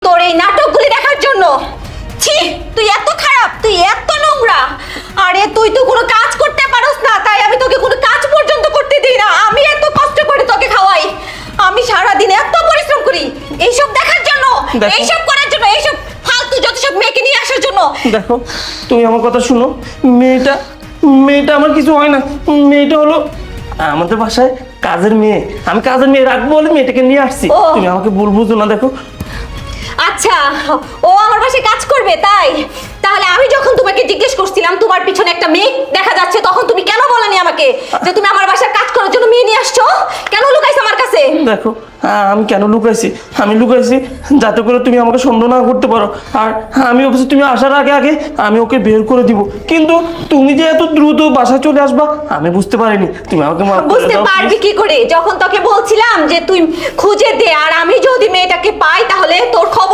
তোর এই নাটকগুলি দেখার জন্য। ছি, তুই এত খারাপ, তুই এত নোংরা। আরে তুই তো কোনো কাজ করতে পারোস না, তাই আমি তোকে কোনো কাজ পর্যন্ত করতে দিই না। আমি এত কষ্ট করে তোকে খাওয়াই, আমি সারাদিন এত পরিশ্রম করি এইসব দেখার জন্য, দেখো। এইসব করার জন্য, এইসব ফালতু যত সব মেয়েকে নিয়ে আসার জন্য। দেখো, তুমি আমার কথা শুনো। মেয়েটা মেয়েটা আমার কিছু হয় না। মেয়েটা হলো আমাদের বাসায় কাজের মেয়ে। আমি কাজের মেয়ে রাখবো বলে মেয়েটাকে নিয়ে আসছি। ও। তুমি আমাকে ভুল বুঝো না। দেখো, আচ্ছা, ও আমার বাসায় কাজ করবে তাই? তাহলে আমি যখন তোমাকে জিজ্ঞেস করছিলাম তোমার পিছনে একটা মেয়ে দেখা যাচ্ছে, তখন তুমি কেন বলনি আমাকে যে তুমি আমার বাসায় কাজ করার জন্য মেয়ে নিয়ে আসছো? কেন লুকাইছো আমার কাছে? দেখো, আমি কেন লুকাইছি? আমি লুকাইছি যাতে করে তুমি আমাকে সন্দেহ না করতে পারো। আর আমি অবশ্যই তুমি আসার আগে আগে আমি ওকে বের করে দিব। কিন্তু তুমি যে এত দ্রুত বাসায় চলে আসবা আমি বুঝতে পারিনি। তুমি আমাকে মাফ করে বুঝতে দাও, পারবি please। কি করে? যখন তোকে বলছিলাম যে তুই খুঁজে দে, আর আমি যদি মেয়েটাকে পাই তাহলে তোর খবর